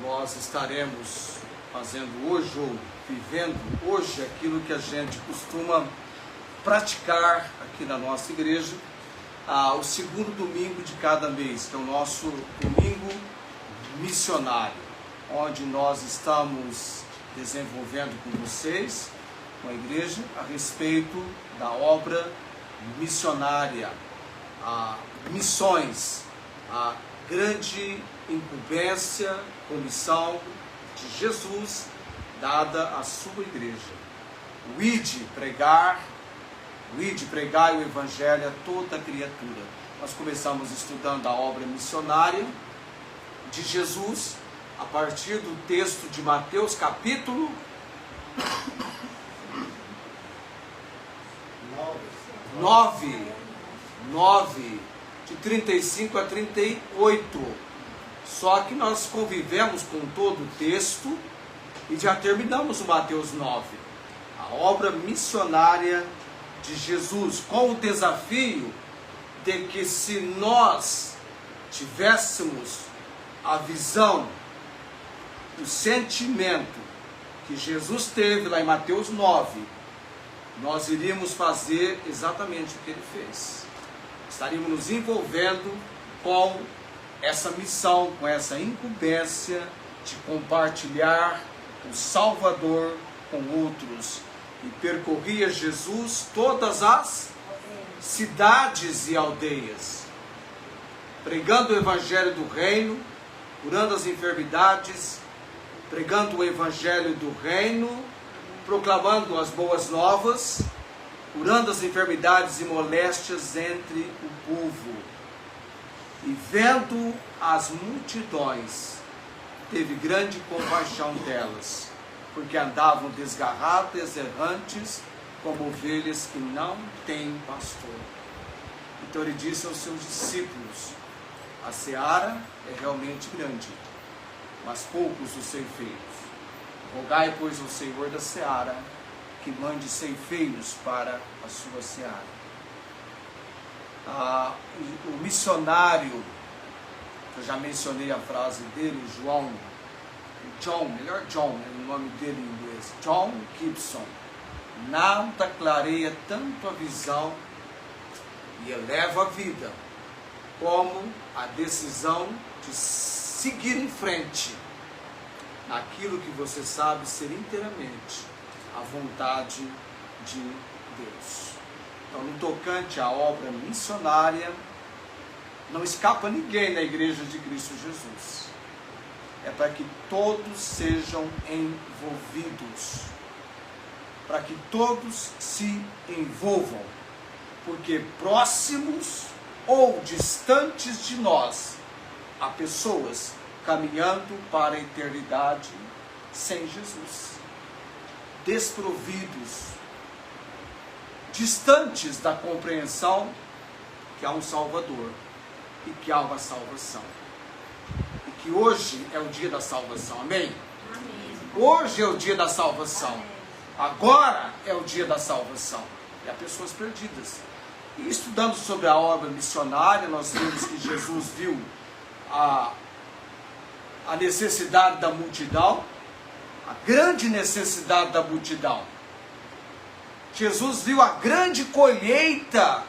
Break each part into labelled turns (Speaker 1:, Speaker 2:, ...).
Speaker 1: nós estaremos fazendo hoje, ou vivendo hoje, aquilo que a gente costuma praticar aqui na nossa igreja, o segundo domingo de cada mês, que é o nosso domingo missionário, onde nós estamos desenvolvendo com vocês, com a igreja, a respeito da obra missionária, missões, a grande incumbência, comissão de Jesus dada à sua igreja. O ide pregar, o evangelho a toda criatura. Nós começamos estudando a obra missionária de Jesus a partir do texto de Mateus capítulo 9, de 35 a 38. Só que nós convivemos com todo o texto e já terminamos o Mateus 9. A obra missionária de Jesus, com o desafio de que, se nós tivéssemos a visão, o sentimento que Jesus teve lá em Mateus 9, nós iríamos fazer exatamente o que ele fez. Estaríamos nos envolvendo com essa missão, com essa incumbência de compartilhar o Salvador com outros. E percorria Jesus todas as cidades e aldeias, pregando o evangelho do reino, curando as enfermidades, pregando o evangelho do reino, proclamando as boas novas, curando as enfermidades e moléstias entre o povo. E vendo as multidões, teve grande compaixão delas, porque andavam desgarradas, errantes, como ovelhas que não têm pastor. Então ele disse aos seus discípulos: a seara é realmente grande, mas poucos os ceifeiros. Rogai, pois, ao Senhor da seara que mande ceifeiros para a sua seara. O missionário, eu já mencionei a frase dele, John, é o nome dele em inglês, John Gibson. Nada clareia tanto a visão e eleva a vida como a decisão de seguir em frente naquilo que você sabe ser inteiramente a vontade de Deus. Então, no tocante à obra missionária, não escapa ninguém na igreja de Cristo Jesus. É para que todos sejam envolvidos, para que todos se envolvam, porque próximos ou distantes de nós, há pessoas caminhando para a eternidade sem Jesus, desprovidos, distantes da compreensão que há um Salvador e que há uma salvação. E que hoje é o dia da salvação, amém? Amém. Hoje é o dia da salvação. Agora é o dia da salvação. E há pessoas perdidas. E estudando sobre a obra missionária, nós vimos que Jesus viu a necessidade da multidão, a grande necessidade da multidão. Jesus viu a grande colheita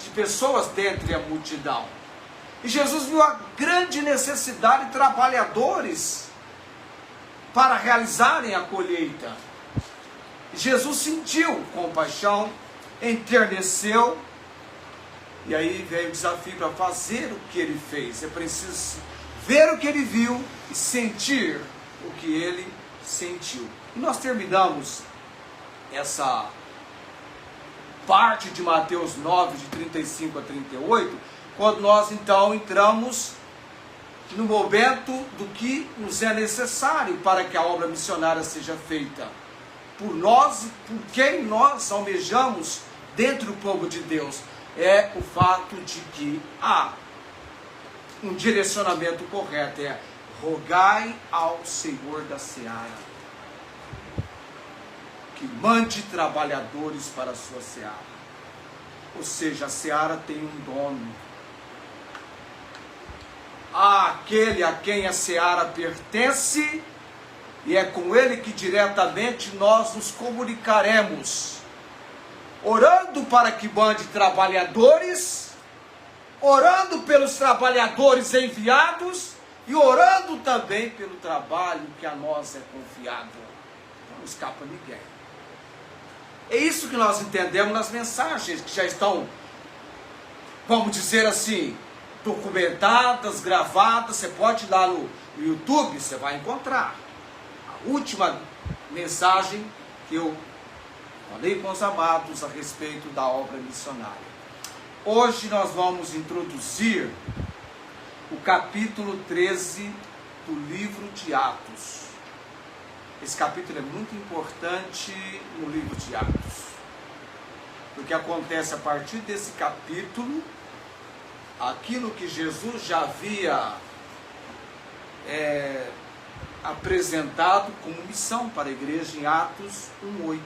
Speaker 1: de pessoas dentre a multidão. E Jesus viu a grande necessidade de trabalhadores para realizarem a colheita. E Jesus sentiu compaixão, enterneceu, e aí veio o desafio para fazer o que ele fez. É preciso ver o que ele viu e sentir o que ele sentiu. E nós terminamos essa parte de Mateus 9, de 35 a 38, quando nós então entramos no momento do que nos é necessário para que a obra missionária seja feita por nós, por quem nós almejamos dentro do povo de Deus. É o fato de que há um direcionamento correto, é rogai ao Senhor da seara que mande trabalhadores para a sua seara. Ou seja, a seara tem um dono. àquele a quem a seara pertence, e é com ele que diretamente nós nos comunicaremos, orando para que mande trabalhadores, orando pelos trabalhadores enviados e orando também pelo trabalho que a nós é confiado. Não escapa ninguém. É isso que nós entendemos nas mensagens que já estão, vamos dizer assim, documentadas, gravadas. Você pode ir lá no YouTube, você vai encontrar a última mensagem que eu falei com os amados a respeito da obra missionária. Hoje nós vamos introduzir o capítulo 13 do livro de Atos. Esse capítulo é muito importante no livro de Atos, porque acontece a partir desse capítulo aquilo que Jesus já havia apresentado como missão para a igreja em Atos 1:8.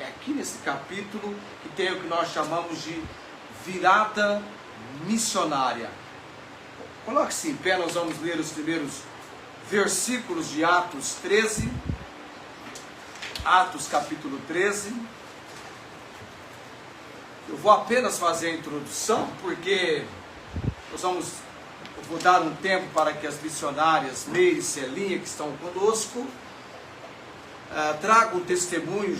Speaker 1: É aqui nesse capítulo que tem o que nós chamamos de virada missionária. Coloque-se em pé, nós vamos ler os primeiros versículos de Atos 13. Atos capítulo 13. Eu vou apenas fazer a introdução, porque eu vou dar um tempo para que as missionárias Meire e Celinha, que estão conosco, tragam um testemunho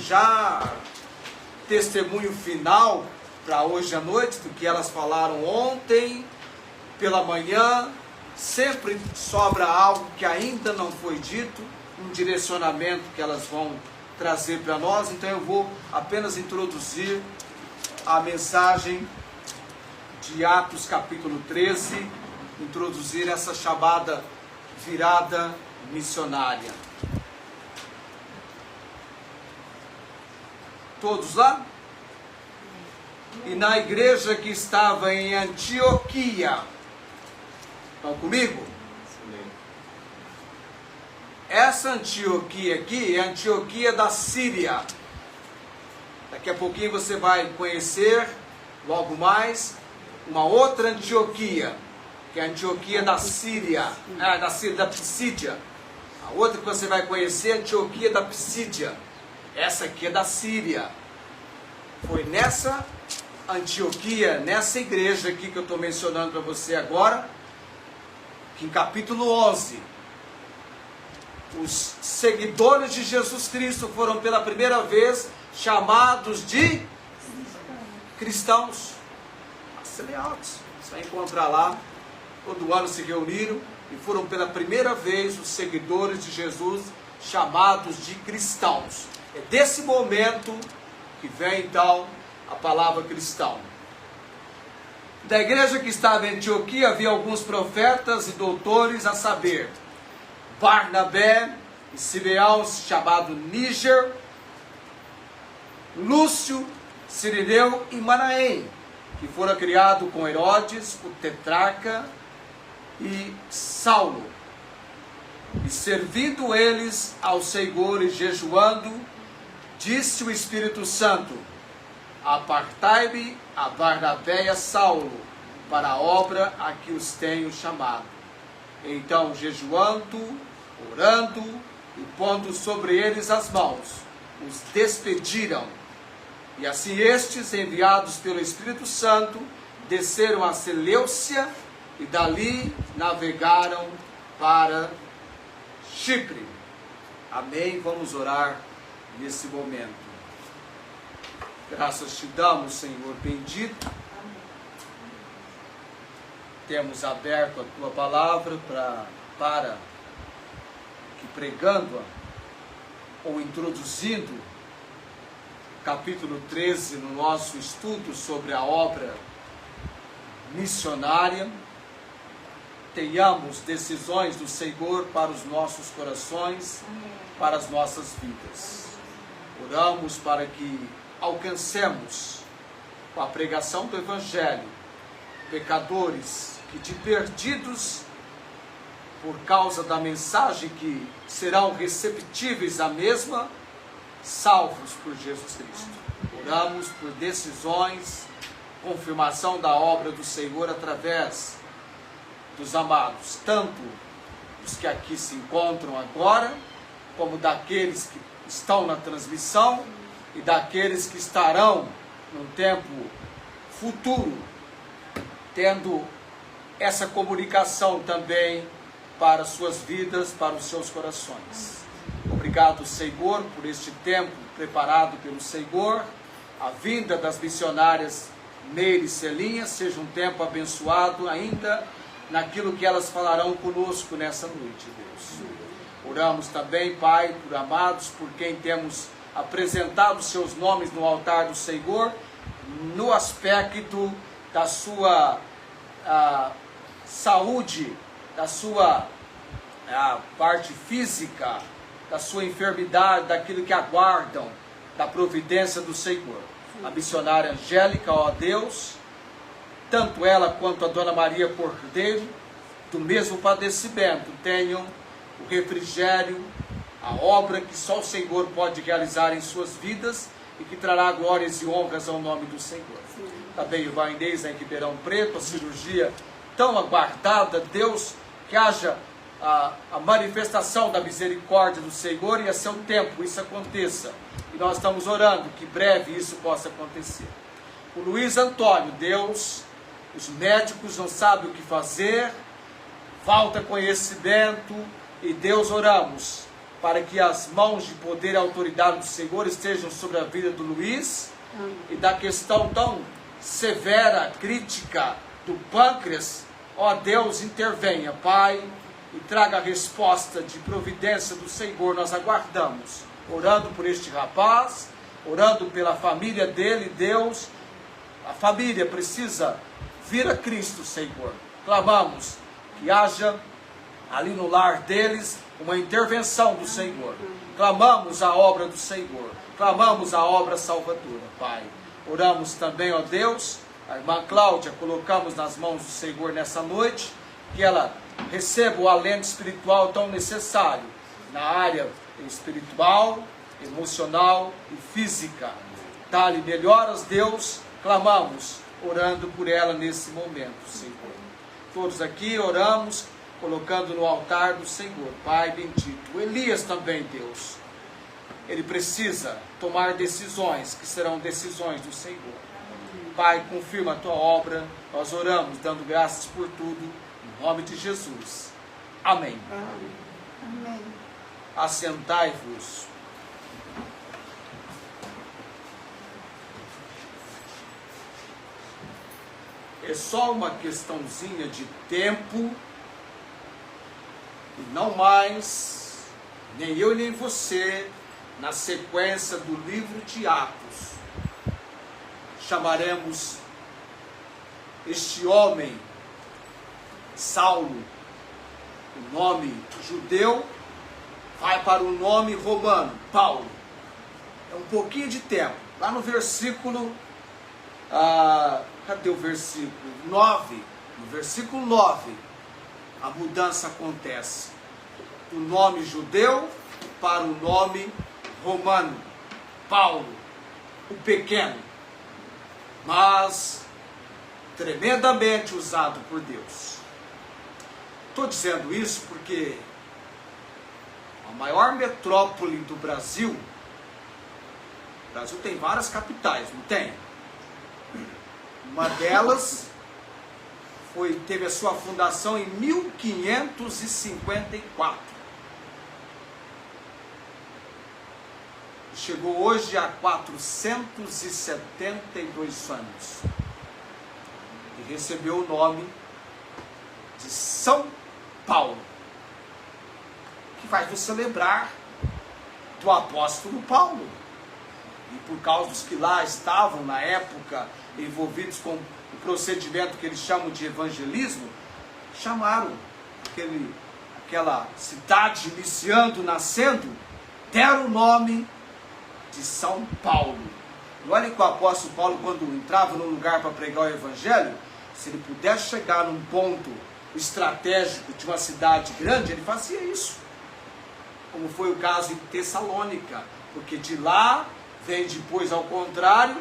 Speaker 1: testemunho final para hoje à noite, do que elas falaram ontem pela manhã. Sempre sobra algo que ainda não foi dito, um direcionamento que elas vão trazer para nós. Então eu vou apenas introduzir a mensagem de Atos capítulo 13, introduzir essa chamada virada missionária. Todos lá? E na igreja que estava em Antioquia, estão comigo? Essa Antioquia aqui é a Antioquia da Síria. Daqui a pouquinho você vai conhecer, logo mais, uma outra Antioquia, que é a Antioquia da Síria, da Psídia. A outra que você vai conhecer é a Antioquia da Psídia. Essa aqui é da Síria. Foi nessa Antioquia, nessa igreja aqui que eu estou mencionando para você agora, que em capítulo 11, os seguidores de Jesus Cristo foram pela primeira vez chamados de cristãos. Assembleados. Você vai encontrar lá, todo ano se reuniram e foram pela primeira vez os seguidores de Jesus chamados de cristãos. É desse momento que vem então a palavra cristão. Da igreja que estava em Antioquia havia alguns profetas e doutores, a saber, Barnabé e Simeão, chamado Níger, Lúcio, Cirineu e Manaém, que fora criado com Herodes, o tetrarca, e Saulo. E servindo eles ao Senhor e jejuando, disse o Espírito Santo: apartai-me a Barnabé e a Saulo para a obra a que os tenho chamado. Então, jejuando, orando e pondo sobre eles as mãos, os despediram. E assim estes, enviados pelo Espírito Santo, desceram a Seleucia e dali navegaram para Chipre. Amém? Vamos orar nesse momento. Graças te damos, Senhor bendito. Temos aberto a tua palavra para que, pregando-a ou introduzindo capítulo 13 no nosso estudo sobre a obra missionária, tenhamos decisões do Senhor para os nossos corações, para as nossas vidas. Oramos para que alcancemos, com a pregação do Evangelho, pecadores que de perdidos, por causa da mensagem que serão receptíveis à mesma, salvos por Jesus Cristo. Oramos por decisões, confirmação da obra do Senhor através dos amados, tanto dos que aqui se encontram agora, como daqueles que estão na transmissão e daqueles que estarão num tempo futuro, tendo essa comunicação também para suas vidas, para os seus corações. Obrigado, Senhor, por este tempo preparado pelo Senhor. A vinda das missionárias Neire e Celinha seja um tempo abençoado ainda naquilo que elas falarão conosco nessa noite, Deus. Oramos também, Pai, por amados, por quem temos apresentado os seus nomes no altar do Senhor, no aspecto da sua saúde, da sua parte física, da sua enfermidade, daquilo que aguardam, da providência do Senhor. A missionária Angélica, ó Deus, tanto ela quanto a Dona Maria Cordeiro, do mesmo padecimento, tenham o refrigério, a obra que só o Senhor pode realizar em suas vidas e que trará glórias e honras ao nome do Senhor. Também o irmão Inês em Ribeirão Preto, a cirurgia tão aguardada, Deus, que haja a manifestação da misericórdia do Senhor e a seu tempo isso aconteça. E nós estamos orando que breve isso possa acontecer. O Luiz Antônio, Deus, os médicos não sabem o que fazer, falta conhecimento, e Deus, oramos para que as mãos de poder e autoridade do Senhor estejam sobre a vida do Luiz, e da questão tão severa, crítica do pâncreas, ó Deus, intervenha, Pai, e traga a resposta de providência do Senhor. Nós aguardamos, orando por este rapaz, orando pela família dele, Deus. A família precisa vir a Cristo, Senhor. Clamamos que haja ali no lar deles uma intervenção do Senhor. Clamamos a obra do Senhor, clamamos a obra salvadora, Pai. Oramos também, ó Deus, a irmã Cláudia, colocamos nas mãos do Senhor nessa noite, que ela receba o alento espiritual tão necessário na área espiritual, emocional e física. Dá-lhe melhoras, Deus, clamamos, orando por ela nesse momento, Senhor. Todos aqui oramos, colocando no altar do Senhor, Pai bendito. O Elias também, Deus, ele precisa tomar decisões, que serão decisões do Senhor. Pai, confirma a tua obra, nós oramos, dando graças por tudo, em nome de Jesus. Amém.
Speaker 2: Amém.
Speaker 1: Assentai-vos. É só uma questãozinha de tempo, e não mais, nem eu nem você, na sequência do livro de Atos, chamaremos este homem, Saulo, o nome judeu, vai para o nome romano, Paulo. É um pouquinho de tempo. Lá no versículo, cadê o versículo? 9. No versículo 9, a mudança acontece. Do nome judeu para o nome romano, Paulo, o pequeno, mas tremendamente usado por Deus. Estou dizendo isso porque a maior metrópole do Brasil, o Brasil tem várias capitais, não tem? Uma delas teve a sua fundação em 1554. Chegou hoje a 472 anos. E recebeu o nome de São Paulo, que faz você lembrar do apóstolo Paulo. E por causa dos que lá estavam na época envolvidos com o procedimento que eles chamam de evangelismo, chamaram aquela cidade iniciando, nascendo, deram o nome de São Paulo. E olha que o apóstolo Paulo, quando entrava num lugar para pregar o evangelho, se ele pudesse chegar num ponto estratégico de uma cidade grande, ele fazia isso. Como foi o caso em Tessalônica, porque de lá vem depois, ao contrário,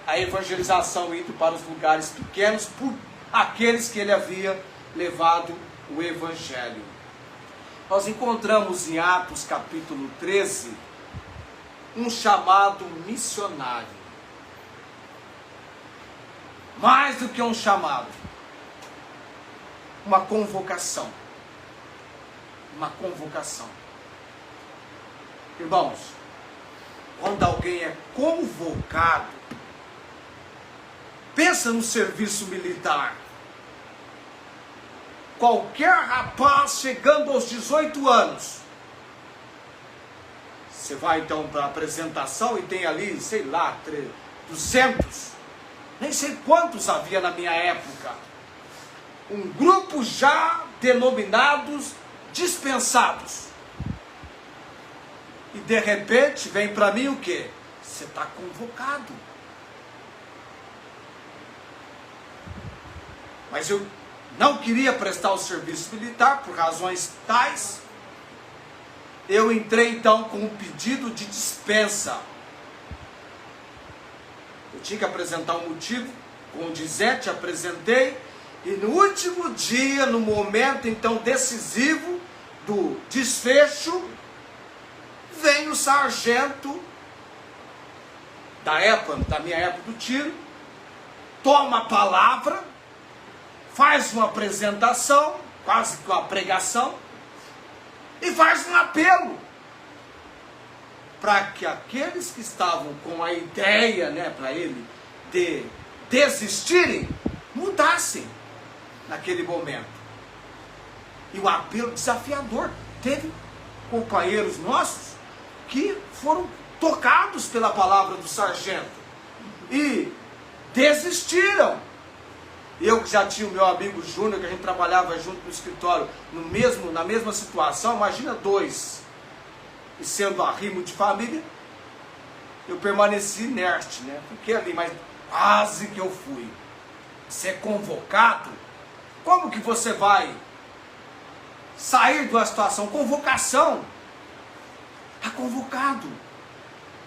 Speaker 1: a evangelização indo para os lugares pequenos por aqueles que ele havia levado o Evangelho. Nós encontramos em Atos capítulo 13 um chamado missionário. Mais do que um chamado, uma convocação. Uma convocação. Irmãos, quando alguém é convocado, pensa no serviço militar. Qualquer rapaz chegando aos 18 anos, você vai então para a apresentação e tem ali, sei lá, 200, nem sei quantos havia na minha época, um grupo já denominados dispensados. E de repente vem para mim o quê? Você está convocado. Mas eu não queria prestar o serviço militar por razões tais. Eu entrei então com um pedido de dispensa. Eu tinha que apresentar um motivo, com o Dizete apresentei, e no último dia, no momento então decisivo do desfecho, vem o sargento da minha época do tiro, toma a palavra, faz uma apresentação, quase que uma pregação, e faz um apelo para que aqueles que estavam com a ideia, para ele, de desistirem, mudassem naquele momento. E o apelo desafiador. Teve companheiros nossos que foram tocados pela palavra do sargento e desistiram. Eu que já tinha o meu amigo Júnior, que a gente trabalhava junto no escritório, na mesma situação, imagina dois. E sendo arrimo de família, eu permaneci inerte, Fiquei ali, mas quase que eu fui. Ser convocado, como que você vai sair de uma situação? Convocação. Está convocado.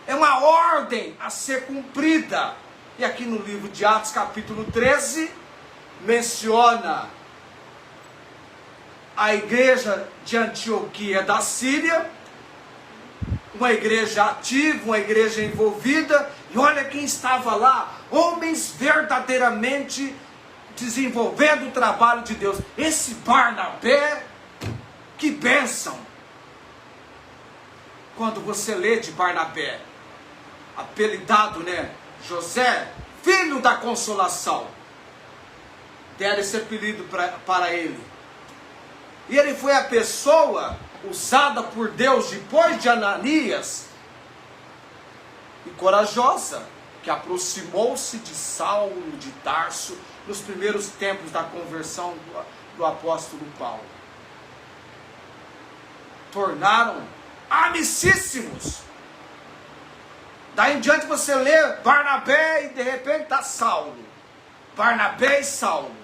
Speaker 1: É uma ordem a ser cumprida. E aqui no livro de Atos, capítulo 13, menciona a igreja de Antioquia da Síria, uma igreja ativa, uma igreja envolvida, e olha quem estava lá, homens verdadeiramente desenvolvendo o trabalho de Deus. Esse Barnabé, que bênção! Quando você lê de Barnabé, apelidado, José, filho da consolação, deram esse apelido para ele. E ele foi a pessoa usada por Deus depois de Ananias, e corajosa, que aproximou-se de Saulo de Tarso nos primeiros tempos da conversão do apóstolo Paulo. Tornaram amicíssimos. Daí em diante você lê Barnabé e de repente está Saulo. Barnabé e Saulo.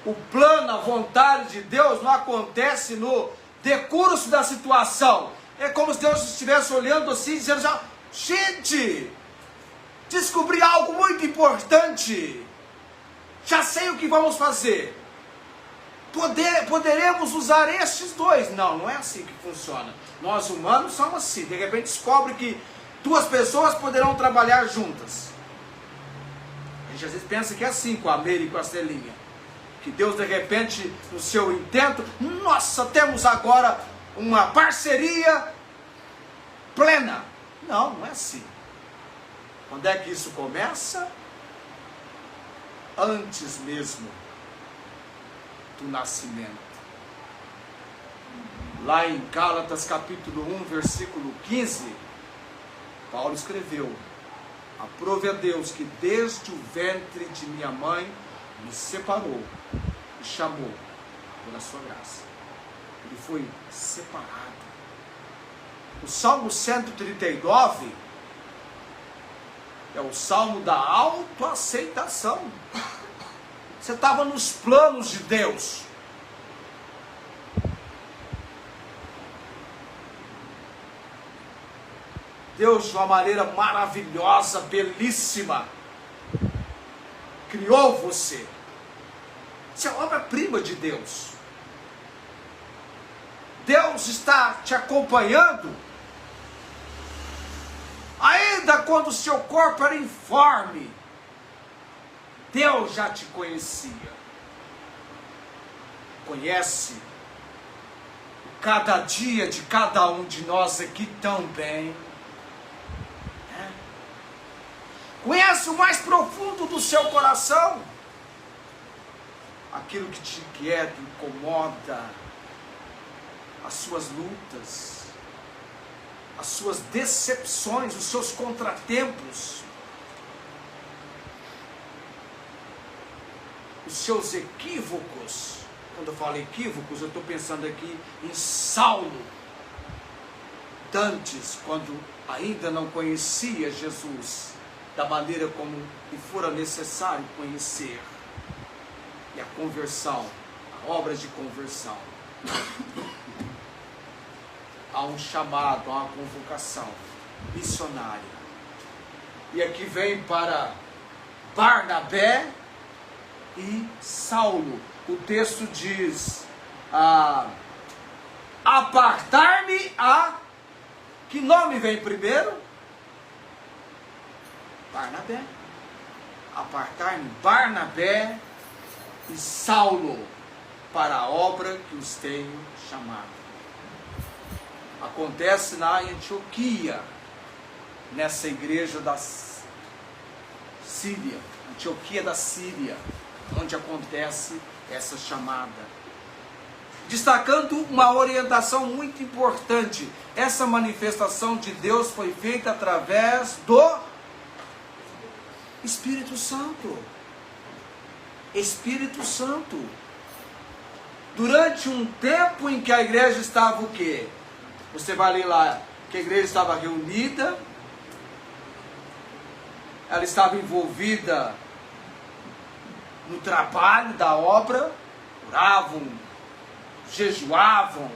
Speaker 1: O plano, a vontade de Deus não acontece no decurso da situação. É como se Deus estivesse olhando assim, dizendo já, gente, descobri algo muito importante. Já sei o que vamos fazer. Poderemos usar estes dois. Não é assim que funciona. Nós humanos somos assim. De repente descobre que duas pessoas poderão trabalhar juntas. A gente às vezes pensa que é assim com a Meire e com a Celinha. Que Deus de repente, no seu intento, nossa, temos agora uma parceria plena. Não é assim. Quando é que isso começa? Antes mesmo do nascimento. Lá em Gálatas capítulo 1, versículo 15, Paulo escreveu: aprove a Deus que desde o ventre de minha mãe me separou e chamou pela sua graça. Ele foi separado. O Salmo 139 é o Salmo da autoaceitação. Você estava nos planos de Deus. Deus, de uma maneira maravilhosa, belíssima, criou você. Isso é obra-prima de Deus. Deus está te acompanhando. Ainda quando o seu corpo era informe, Deus já te conhecia. Conhece cada dia de cada um de nós aqui também. Conhece o mais profundo do seu coração. Aquilo que te inquieta, incomoda, as suas lutas, as suas decepções, os seus contratempos, os seus equívocos. Quando eu falo equívocos, eu estou pensando aqui em Saulo, dantes, quando ainda não conhecia Jesus da maneira como lhe fora necessário conhecer. E a conversão, a obra de conversão. Há um chamado, há uma convocação missionária. E aqui vem para Barnabé e Saulo. O texto diz: apartar-me a... Que nome vem primeiro? Barnabé. Apartar-me Barnabé e Saulo para a obra que os tenho chamado. Acontece na Antioquia, nessa igreja da Síria, Antioquia da Síria, onde acontece essa chamada. Destacando uma orientação muito importante: essa manifestação de Deus foi feita através do Espírito Santo. Espírito Santo. Durante um tempo em que a igreja estava o quê? Você vai ler lá que a igreja estava reunida, ela estava envolvida no trabalho da obra, oravam, jejuavam,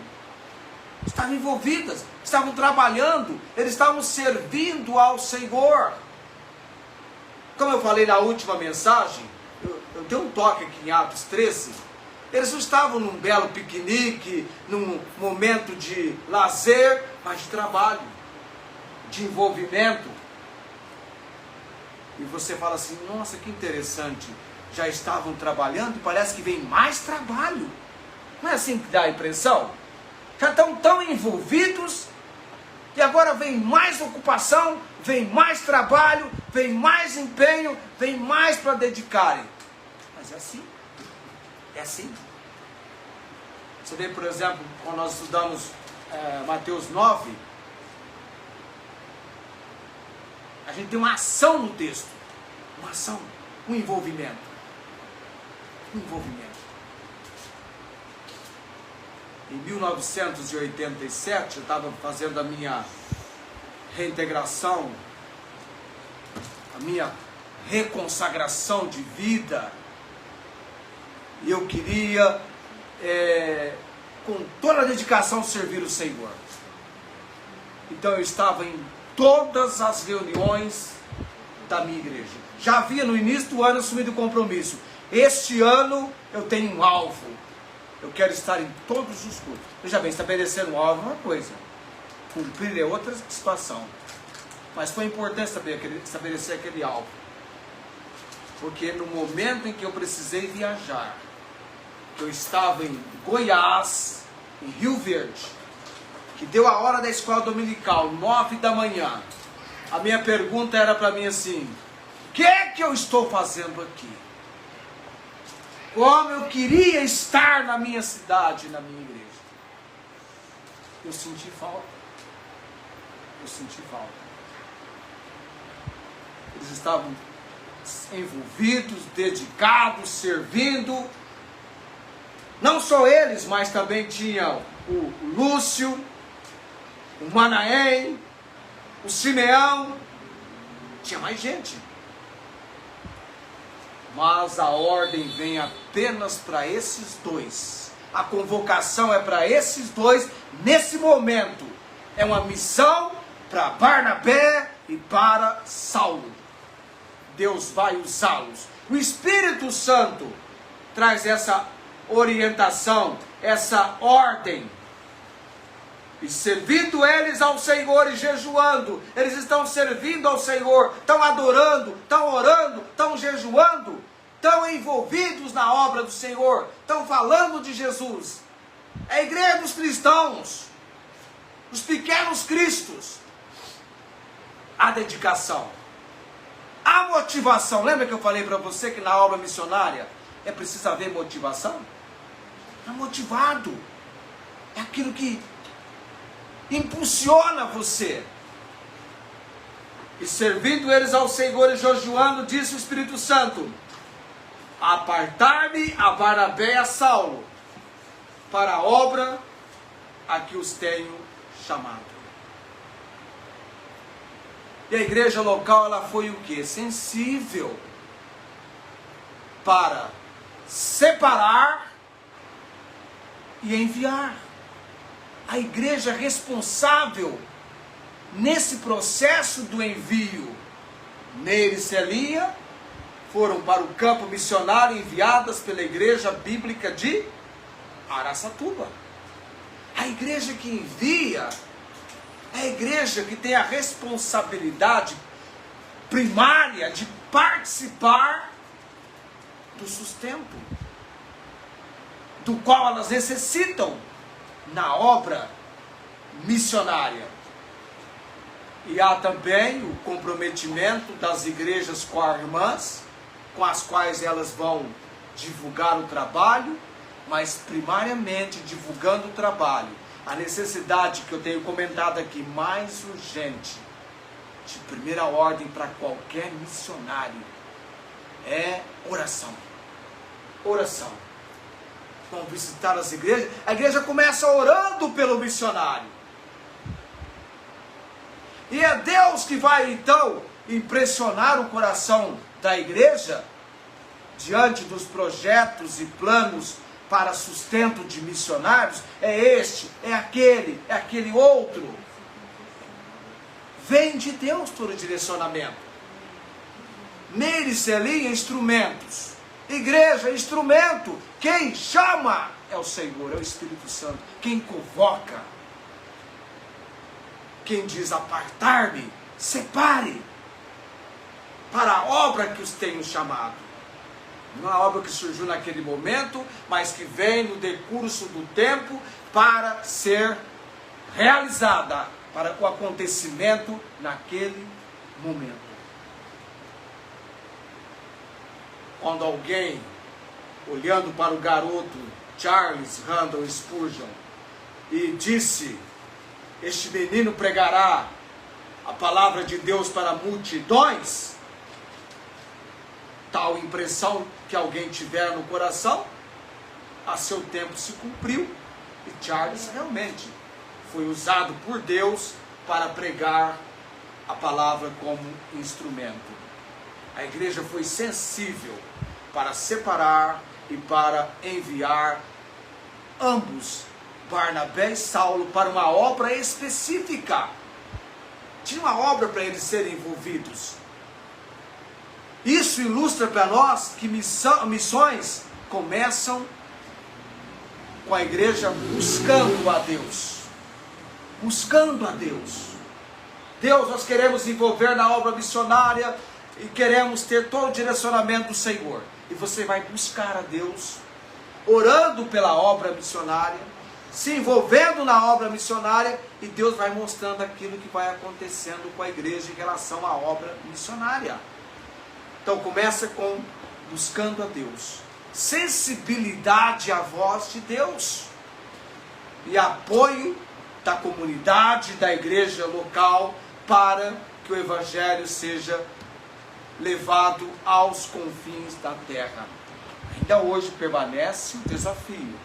Speaker 1: estavam envolvidas, estavam trabalhando, eles estavam servindo ao Senhor. Como eu falei na última mensagem, eu dei um toque aqui em Atos 13, eles não estavam num belo piquenique, num momento de lazer, mas de trabalho, de envolvimento. E você fala assim: nossa, que interessante, já estavam trabalhando e parece que vem mais trabalho. Não é assim que dá a impressão? Já estão tão envolvidos e agora vem mais ocupação, vem mais trabalho, vem mais empenho, vem mais para dedicarem. Mas é assim. É assim. Você vê, por exemplo, quando nós estudamos Mateus 9, a gente tem uma ação no texto. Uma ação, um envolvimento. Um envolvimento. Em 1987, eu estava fazendo a minha reintegração, a minha reconsagração de vida. E eu queria, com toda a dedicação, servir o Senhor. Então eu estava em todas as reuniões da minha igreja. Já havia no início do ano assumido o compromisso. Este ano eu tenho um alvo. Eu quero estar em todos os cultos. Veja bem, estabelecer um alvo é uma coisa, cumprir é outra situação. Mas foi importante estabelecer aquele alvo. Porque no momento em que eu precisei viajar, eu estava em Goiás, em Rio Verde, que deu a hora da escola dominical, 9 da manhã. A minha pergunta era para mim assim: o que é que eu estou fazendo aqui? Como eu queria estar na minha cidade, na minha igreja. Eu senti falta. Eu senti falta. Eles estavam envolvidos, dedicados, servindo. Não só eles, mas também tinha o Lúcio, o Manaém, o Simeão. Tinha mais gente. Mas a ordem vem apenas para esses dois. A convocação é para esses dois nesse momento. É uma missão para Barnabé e para Saulo. Deus vai usá-los. O Espírito Santo traz essa orientação, essa ordem. E servindo eles ao Senhor e jejuando, eles estão servindo ao Senhor, estão adorando, estão orando, estão jejuando, estão envolvidos na obra do Senhor, estão falando de Jesus. É a igreja dos cristãos, os pequenos cristos. A dedicação, a motivação. Lembra que eu falei para você que na obra missionária é preciso haver motivação? Está motivado. É aquilo que impulsiona você. E servindo eles ao Senhor e jejuando, disse o Espírito Santo: apartar-me a Barnabé e a Saulo para a obra a que os tenho chamado. E a igreja local, ela foi o quê? Sensível para separar e enviar. A igreja responsável nesse processo do envio. Nery e Celia foram para o campo missionário enviadas pela igreja bíblica de Araçatuba. A igreja que envia é a igreja que tem a responsabilidade primária de participar do sustento, do qual elas necessitam na obra missionária. E há também o comprometimento das igrejas com as irmãs, com as quais elas vão divulgar o trabalho, mas primariamente divulgando o trabalho. A necessidade que eu tenho comentado aqui, mais urgente, de primeira ordem para qualquer missionário, é oração. Oração. Vão visitar as igrejas, a igreja começa orando pelo missionário. E é Deus que vai então impressionar o coração da igreja diante dos projetos e planos para sustento de missionários. É este, é aquele outro. Vem de Deus todo o direcionamento. Nery e Celia, instrumentos. Igreja, instrumento. Quem chama é o Senhor, é o Espírito Santo. Quem convoca, quem diz apartar-me, separe para a obra que os tenho chamado. Não é uma obra que surgiu naquele momento, mas que vem no decurso do tempo para ser realizada, para o acontecimento naquele momento. Quando alguém, olhando para o garoto Charles Randall Spurgeon, e disse: este menino pregará a palavra de Deus para multidões, tal impressão que alguém tiver no coração, a seu tempo se cumpriu, e Charles realmente foi usado por Deus para pregar a palavra como instrumento. A igreja foi sensível para separar e para enviar ambos, Barnabé e Saulo, para uma obra específica. Tinha uma obra para eles serem envolvidos. Isso ilustra para nós que missões começam com a igreja buscando a Deus. Buscando a Deus. Deus, nós queremos envolver na obra missionária e queremos ter todo o direcionamento do Senhor. E você vai buscar a Deus, orando pela obra missionária, se envolvendo na obra missionária, e Deus vai mostrando aquilo que vai acontecendo com a igreja em relação à obra missionária. Então começa com buscando a Deus, sensibilidade à voz de Deus, e apoio da comunidade, da igreja local, para que o evangelho seja levado aos confins da terra. Ainda hoje permanece o desafio,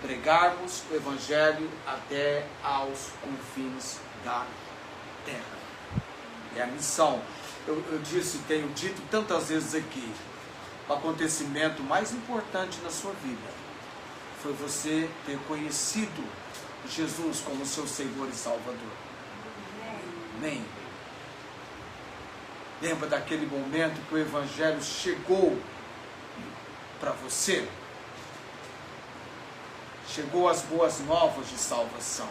Speaker 1: pregarmos o evangelho até aos confins da terra. É a missão. Eu tenho dito tantas vezes aqui, o acontecimento mais importante na sua vida foi você ter conhecido Jesus como seu Senhor e Salvador. Amém. Lembra daquele momento que o evangelho chegou para você. Chegou as boas novas de salvação.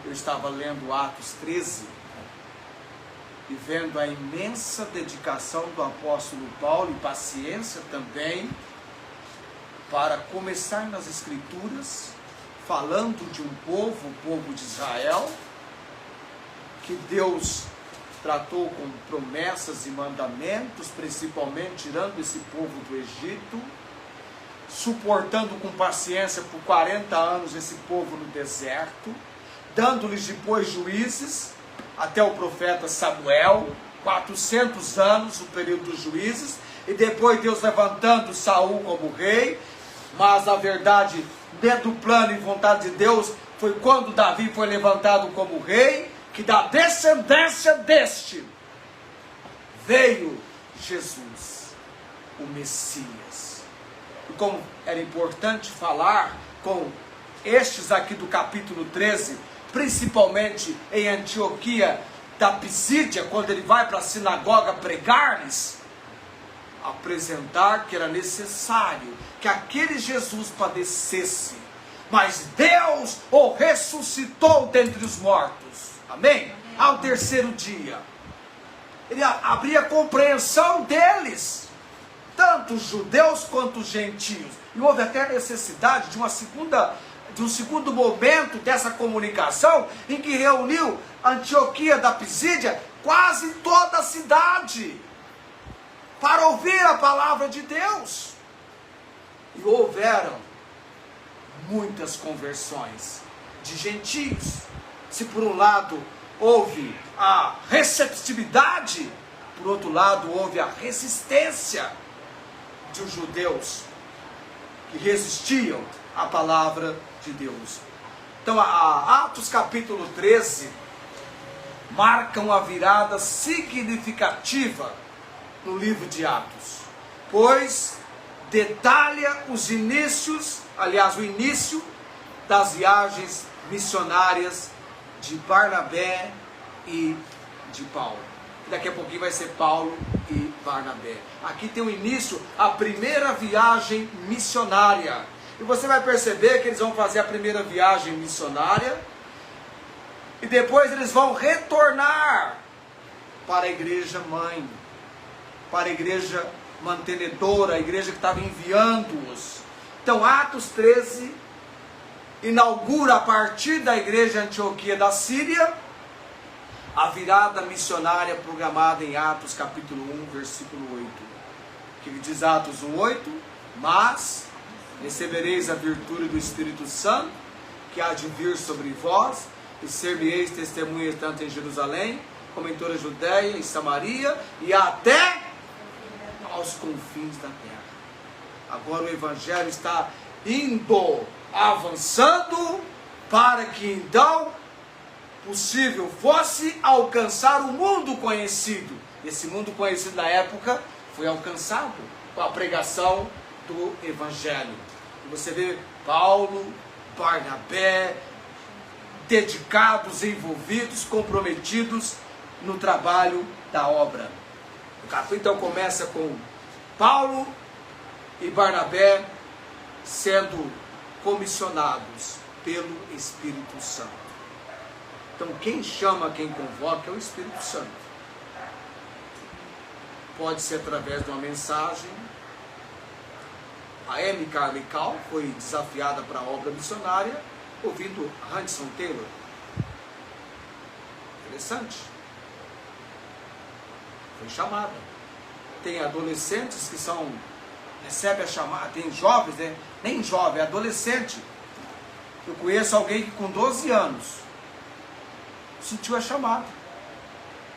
Speaker 1: Eu estava lendo Atos 13 e vendo a imensa dedicação do apóstolo Paulo e paciência também para começar nas Escrituras, falando de um povo, o povo de Israel, que Deus tratou com promessas e mandamentos, principalmente tirando esse povo do Egito, suportando com paciência por 40 anos esse povo no deserto, dando-lhes depois juízes, até o profeta Samuel, 400 anos o período dos juízes, e depois Deus levantando Saul como rei, mas na verdade, dentro do plano e vontade de Deus, foi quando Davi foi levantado como rei, que da descendência deste veio Jesus, o Messias. E como era importante falar com estes aqui do capítulo 13, principalmente em Antioquia da Pisídia, quando ele vai para a sinagoga pregar-lhes, apresentar que era necessário que aquele Jesus padecesse, mas Deus o ressuscitou dentre os mortos. Amém? Ao terceiro dia. Ele abria a compreensão deles, tanto os judeus quanto os gentios. E houve até a necessidade de um segundo momento dessa comunicação, em que reuniu Antioquia da Pisídia, quase toda a cidade, para ouvir a palavra de Deus. E houveram muitas conversões de gentios. Se por um lado houve a receptividade, por outro lado houve a resistência de os judeus que resistiam à palavra de Deus. Então, Atos capítulo 13 marca uma virada significativa no livro de Atos, pois detalha os inícios, aliás, o início das viagens missionárias de Barnabé e de Paulo. Daqui a pouquinho vai ser Paulo e Barnabé. Aqui tem o início, a primeira viagem missionária. E você vai perceber que eles vão fazer a primeira viagem missionária e depois eles vão retornar para a igreja mãe, para a igreja mantenedora, a igreja que estava enviando-os. Então, Atos 13 inaugura a partir da igreja de Antioquia da Síria a virada missionária programada em Atos capítulo 1, versículo 8. Que diz Atos 1:8, mas recebereis a virtude do Espírito Santo, que há de vir sobre vós, e ser-me-eis testemunhas tanto em Jerusalém, como em toda a Judéia e Samaria, e até aos confins da terra. Agora o Evangelho está indo, avançando, para que então possível fosse alcançar o mundo conhecido. Esse mundo conhecido na época foi alcançado com a pregação do Evangelho. Você vê Paulo, Barnabé, dedicados, envolvidos, comprometidos no trabalho da obra. O capítulo então começa com Paulo e Barnabé sendo comissionados pelo Espírito Santo. Então quem chama, quem convoca é o Espírito Santo. Pode ser através de uma mensagem. A Amy Carmichael foi desafiada para a obra missionária ouvindo Hudson Taylor. Interessante. Foi chamada. Tem adolescentes que recebem a chamada, tem jovens, né? Nem jovem, adolescente. Eu conheço alguém que com 12 anos sentiu a chamada.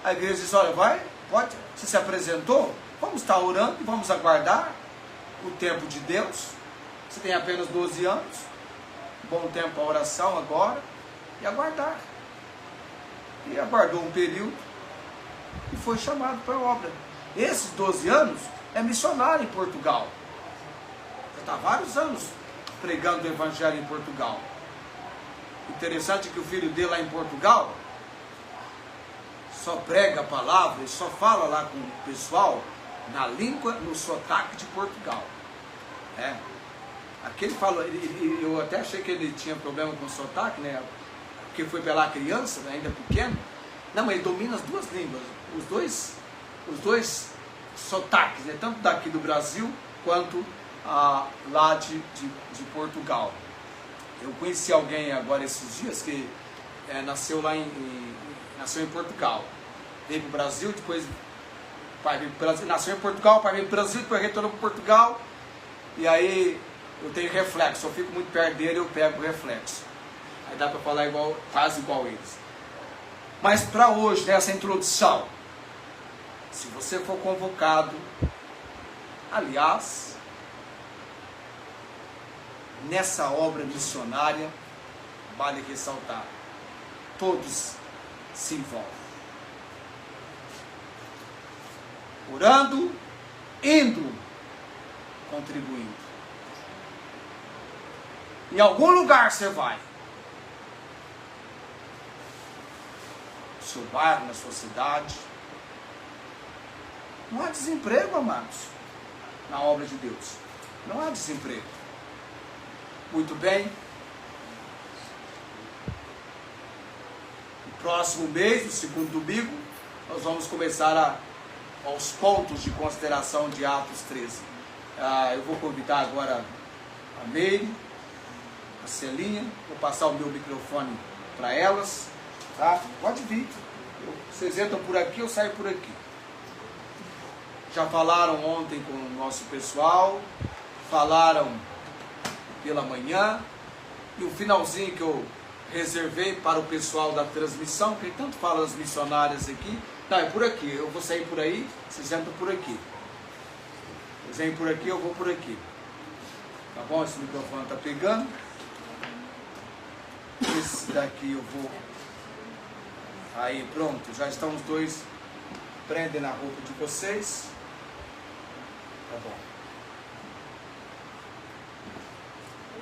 Speaker 1: A igreja disse, olha, pode, você se apresentou, vamos estar orando e vamos aguardar o tempo de Deus. Você tem apenas 12 anos, bom tempo para oração agora, e aguardar. E aguardou um período e foi chamado para a obra. Esses 12 anos é missionário em Portugal. Já está há vários anos pregando o Evangelho em Portugal. Interessante que o filho dele lá em Portugal só prega a palavra e só fala lá com o pessoal na língua, no sotaque de Portugal. Aqui ele falou, eu até achei que ele tinha problema com o sotaque, né? Porque foi pela criança, né, ainda pequeno. Não, mas ele domina as duas línguas, os dois sotaques, né? Tanto daqui do Brasil quanto lá de Portugal. Eu conheci alguém agora esses dias que nasceu em Portugal. Veio para o Brasil, depois nasceu em Portugal, pai veio para o Brasil, depois retornou para Portugal. E aí eu tenho reflexo, eu fico muito perto dele, eu pego o reflexo. Aí dá para falar quase igual eles. Mas para hoje, nessa introdução, se você for convocado, aliás, nessa obra missionária, vale ressaltar, todos se envolvem. Orando, indo, contribuindo. Em algum lugar você vai. No seu bairro, na sua cidade. Não há desemprego, amados, na obra de Deus. Não há desemprego. Muito bem. No próximo mês, no segundo domingo, nós vamos começar aos pontos de consideração de Atos 13. Eu vou convidar agora a Meire, a Celinha, vou passar o meu microfone para elas, tá? Pode vir. Vocês entram por aqui, eu saio por aqui. Já falaram ontem com o nosso pessoal, falaram pela manhã, e o finalzinho que eu reservei para o pessoal da transmissão, que tanto fala as missionárias aqui. Não, é por aqui, eu vou sair por aí, vocês entram por aqui. Vocês vêm por aqui, eu vou por aqui. Tá bom? Esse microfone tá pegando. Esse daqui eu vou... Aí, pronto, já estão os dois. Prendem na roupa de vocês. Tá bom.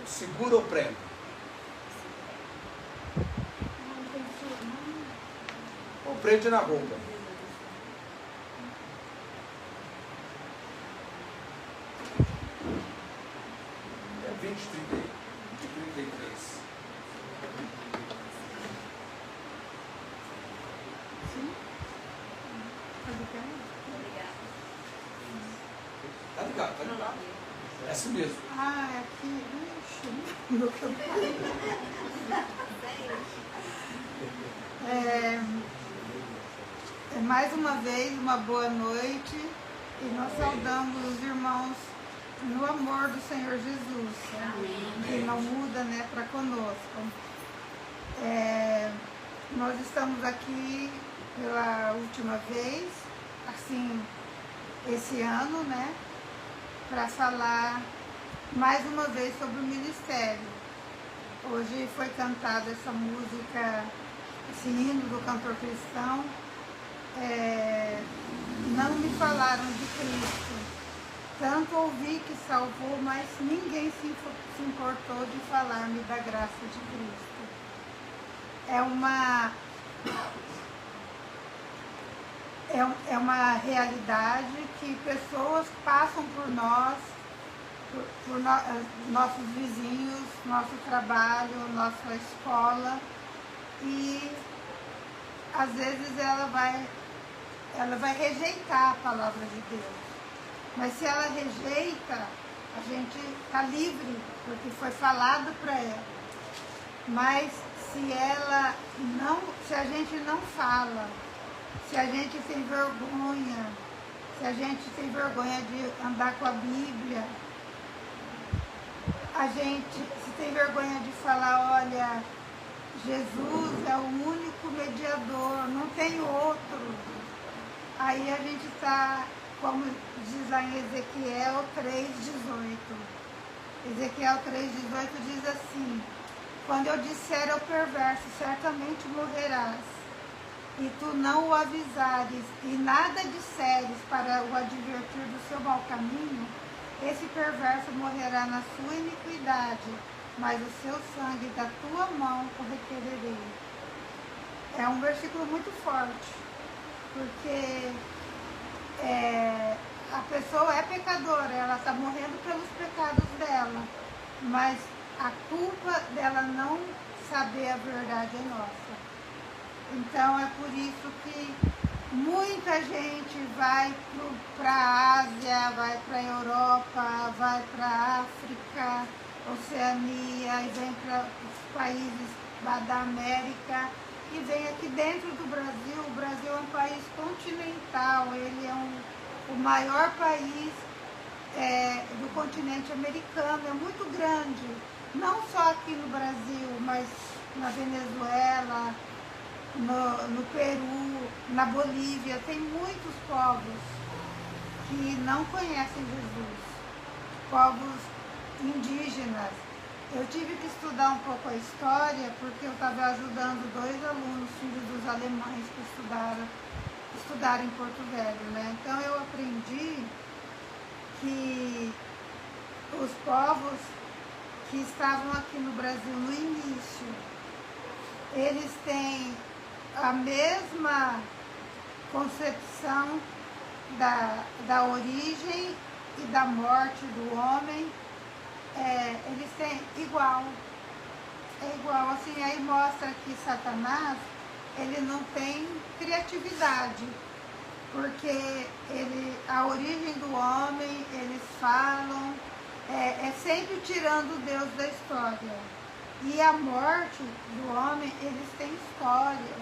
Speaker 1: Segura ou prende? Ou prende na roupa? É 20, 33.
Speaker 2: Sim?
Speaker 1: Tá ligado, tá ligado. É assim mesmo.
Speaker 2: É aqui. Ixi, meu trabalho. Mais uma vez, uma boa noite. E nós saudamos os irmãos no amor do Senhor Jesus. Que não muda, né, para conosco. Nós estamos aqui pela última vez, assim, esse ano, né, para falar mais uma vez sobre o ministério. Hoje foi cantada essa música, esse hino do cantor cristão. Não me falaram de Cristo, tanto ouvi que salvou, mas ninguém se importou de falar-me da graça de Cristo. É uma realidade que pessoas passam por nós, nossos vizinhos, nosso trabalho, nossa escola, e às vezes ela vai rejeitar a palavra de Deus. Mas se ela rejeita, a gente está livre, porque foi falado para ela. Mas se a gente não fala, se a gente tem vergonha, se a gente tem vergonha de andar com a Bíblia, se tem vergonha de falar, olha, Jesus é o único mediador, não tem outro. Aí a gente está, como diz lá em Ezequiel 3,18. Ezequiel 3,18 diz assim: quando eu disser ao perverso, certamente morrerás, e tu não o avisares, e nada disseres para o advertir do seu mau caminho, esse perverso morrerá na sua iniquidade, mas o seu sangue da tua mão o requererei. É um versículo muito forte, porque a pessoa é pecadora, ela está morrendo pelos pecados dela, mas a culpa dela não saber a verdade é nossa. Então é por isso que muita gente vai para a Ásia, vai para a Europa, vai para a África, Oceania, e vem para os países da América, e vem aqui dentro do Brasil. O Brasil é um país continental, ele é o maior país do continente americano, é muito grande, não só aqui no Brasil, mas na Venezuela, no Peru, na Bolívia, tem muitos povos que não conhecem Jesus, povos indígenas. Eu tive que estudar um pouco a história, porque eu estava ajudando 2 alunos, filhos dos alemães, que estudaram em Porto Velho, né? Então eu aprendi que os povos que estavam aqui no Brasil no início, eles têm a mesma concepção da origem e da morte do homem, eles têm igual. É igual, assim, aí mostra que Satanás, ele não tem criatividade, porque a origem do homem, eles falam, é sempre tirando Deus da história. E a morte do homem, eles têm histórias.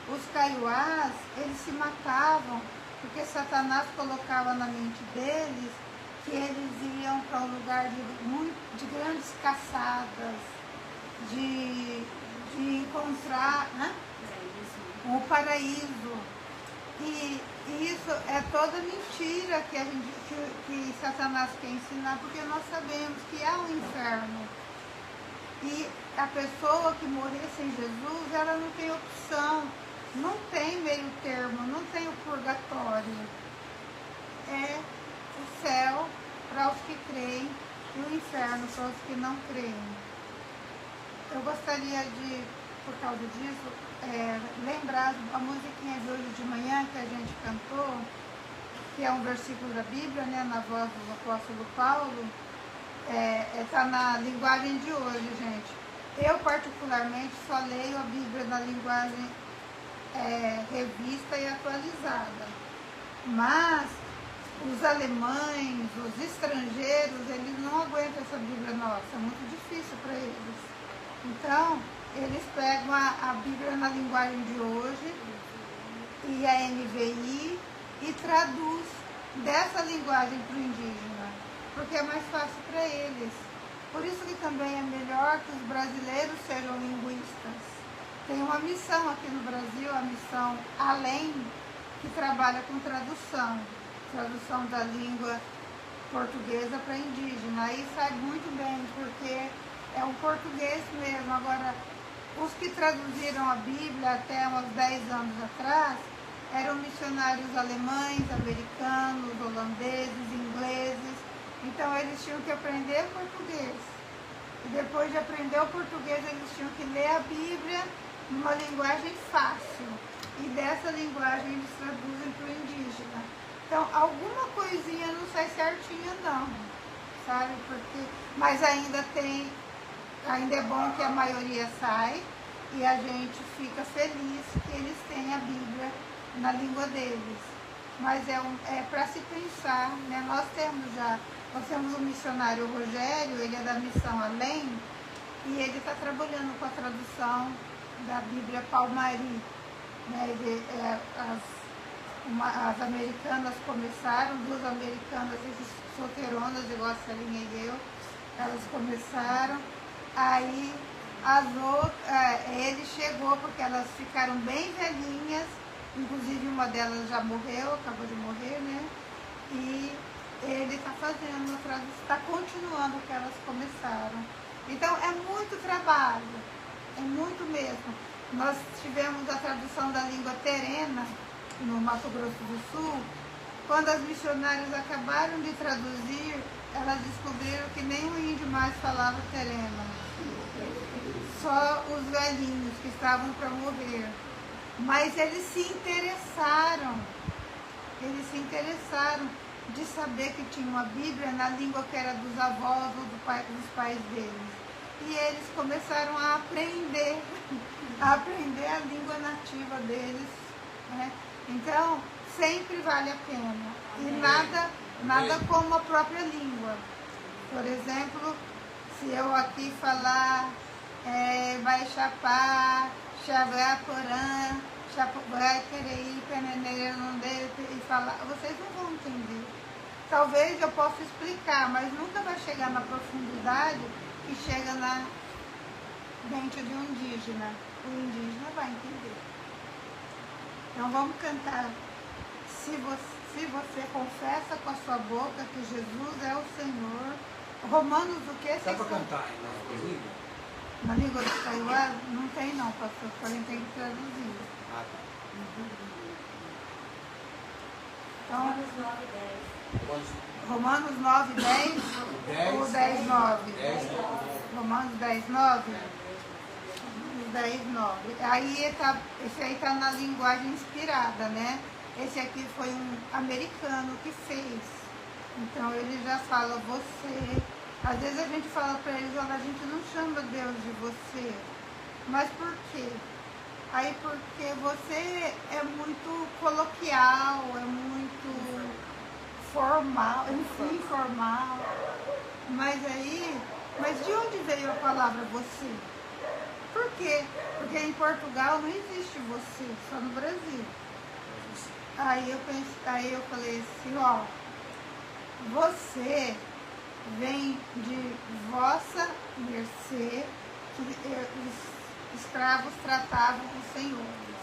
Speaker 2: Os caiuás, eles se matavam, porque Satanás colocava na mente deles que eles iam para um lugar de grandes caçadas, de encontrar, né, o paraíso. E isso é toda mentira que Satanás quer ensinar, porque nós sabemos que há um inferno. E a pessoa que morrer sem Jesus, ela não tem opção, não tem meio termo, não tem o purgatório. É o céu para os que creem e o inferno para os que não creem. Eu gostaria de, por causa disso, lembrar a musiquinha de hoje de manhã que a gente cantou, que é um versículo da Bíblia, né, na voz do apóstolo Paulo. Está na linguagem de hoje, gente. Eu, particularmente, só leio a Bíblia na linguagem revista e atualizada. Mas os alemães, os estrangeiros, eles não aguentam essa Bíblia nossa, é muito difícil para eles. Então, eles pegam a Bíblia na linguagem de hoje e a NVI e traduz dessa linguagem para o indígena, porque é mais fácil para eles. Por isso que também é melhor que os brasileiros sejam linguistas. Tem uma missão aqui no Brasil, a missão Além, que trabalha com tradução da língua portuguesa para indígena. Aí sai muito bem, porque é um português mesmo. Agora, os que traduziram a Bíblia até uns 10 anos atrás eram missionários alemães, americanos, holandeses, ingleses. Então eles tinham que aprender português. E depois de aprender o português, eles tinham que ler a Bíblia numa linguagem fácil. E dessa linguagem eles traduzem para o indígena. Então, alguma coisinha não sai certinha não, sabe? Mas ainda é bom que a maioria sai e a gente fica feliz que eles têm a Bíblia na língua deles. Mas é para se pensar, né? Nós temos o missionário Rogério, ele é da Missão Além, e ele está trabalhando com a tradução da Bíblia Palmari. Né? As americanas começaram, 2 americanas solteironas, igual a Celinha e eu, elas começaram, aí ele chegou porque elas ficaram bem velhinhas, inclusive uma delas já morreu, acabou de morrer, né? E ele está fazendo a tradução, está continuando o que elas começaram. Então é muito trabalho, é muito mesmo. Nós tivemos a tradução da língua terena no Mato Grosso do Sul. Quando as missionárias acabaram de traduzir, elas descobriram que nem o índio mais falava terena. Só os velhinhos que estavam para morrer. Mas eles se interessaram. de saber que tinha uma Bíblia na língua que era dos avós ou dos pais deles. E eles começaram a aprender a língua nativa deles, né? Então, sempre vale a pena. E nada como a própria língua. Por exemplo, se eu aqui falar Baixapá, Xabraporã, Chapubai, Quereí, Peneneirandê, e falar, vocês não vão entender. Talvez eu possa explicar, mas nunca vai chegar na profundidade que chega na mente de um indígena. O indígena vai entender. Então vamos cantar. Se você confessa com a sua boca que Jesus é o Senhor. Romanos o que?
Speaker 1: Dá para cantar aí na língua?
Speaker 2: Na língua do Taiwan? Não tem não, pastor. A gente tem que traduzir.
Speaker 1: Ah, tá.
Speaker 2: Então,
Speaker 3: Romanos 9, 10.
Speaker 2: Romanos 9, 10 ou 10, 9?
Speaker 1: 10, 9.
Speaker 2: Romanos 10, 9? 10, 9. Aí esse aí está na linguagem inspirada, né? Esse aqui foi um americano que fez. Então ele já fala você. Às vezes a gente fala para eles, olha, a gente não chama Deus de você. Mas por quê? Aí porque você é muito coloquial, é muito formal, informal. Mas de onde veio a palavra você? Por quê? Porque em Portugal não existe você, só no Brasil. Aí eu falei assim, ó, você vem de vossa mercê, que os escravos tratavam os senhores.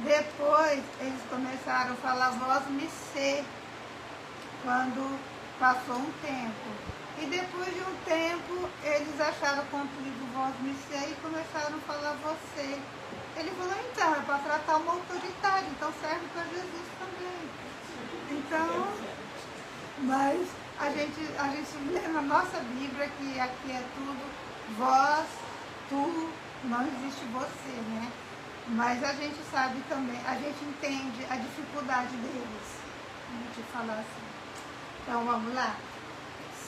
Speaker 2: Depois eles começaram a falar vós me ser, quando passou um tempo. E depois de um tempo, eles acharam cumprido vós me ser e começaram a falar você. Ele falou, então, é para tratar uma autoridade, então serve para Jesus também. Então, mas a gente lê na nossa Bíblia que aqui é tudo vós, tu, não existe você, né? Mas a gente sabe também, a gente entende a dificuldade deles, a gente fala assim. Então vamos lá.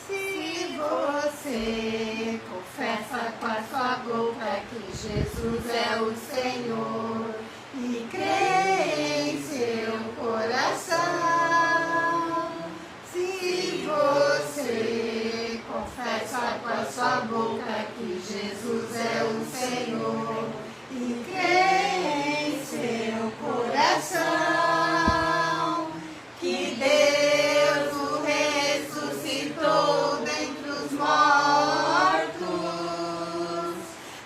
Speaker 3: Se você confessa com a sua boca que Jesus é o Senhor e crê em seu coração, se você confessa com a sua boca que Jesus é o Senhor e crê em seu coração, que Deus o ressuscitou dentre os mortos,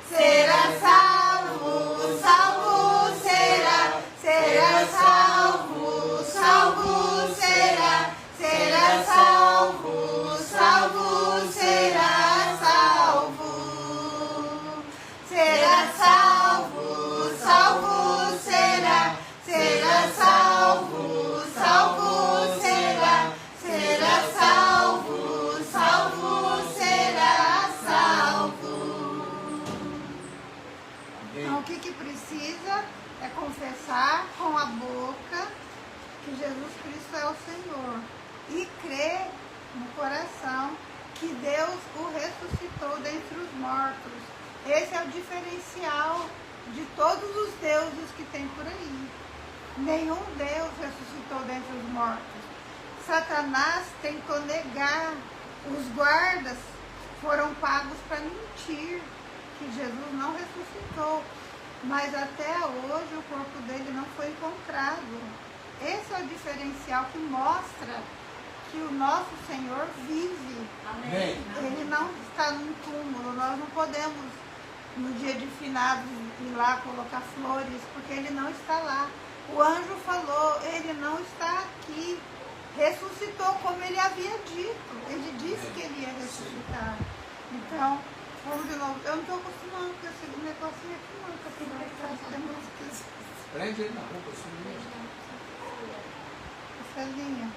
Speaker 3: será salvo, salvo será, será salvo, salvo será, será salvo, salvo será salvo, será salvo, salvo será, será salvo, salvo será, será salvo, salvo será salvo.
Speaker 2: Então o que precisa é confessar com a boca que Jesus Cristo é o Senhor e crer no coração que Deus o ressuscitou dentre os mortos. Esse é o diferencial de todos os deuses que tem por aí. Nenhum Deus ressuscitou dentre os mortos. Satanás tentou negar. Os guardas foram pagos para mentir que Jesus não ressuscitou. Mas até hoje o corpo dele não foi encontrado. Esse é o diferencial que mostra que o nosso Senhor vive.
Speaker 1: Amém.
Speaker 2: Ele não está num túmulo. Nós não podemos, no dia de finados, ir lá colocar flores, porque ele não está lá. O anjo falou, ele não está aqui. Ressuscitou como ele havia dito. Ele disse que ele ia ressuscitar. Então, vamos de novo. Eu não estou acostumando com esse negocinho aqui, não.
Speaker 1: Prende ele na roupa, assim mesmo.
Speaker 2: Essa linha.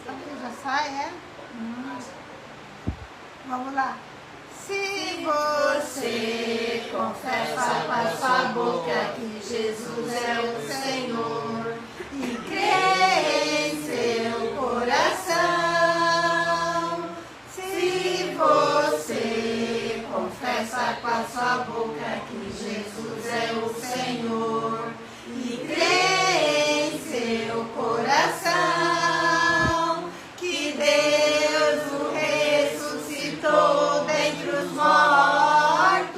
Speaker 2: Aqui já sai, é? Vamos lá. Se você
Speaker 3: confessa com a sua boca que Jesus é o Senhor e crê em seu coração, se você confessa com a sua boca que Jesus é o Senhor e crê em seu coração que Deus o ressuscitou dentre os mortos,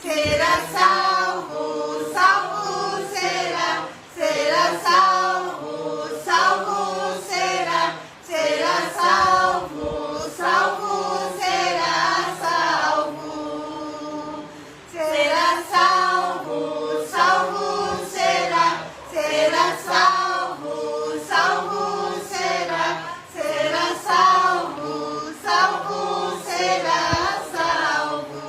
Speaker 3: será salvo, salvo será, será salvo, salvo será, será salvo, salvo será salvo, será salvo, salvo será, será salvo, salvo será, será salvo, salvo será salvo.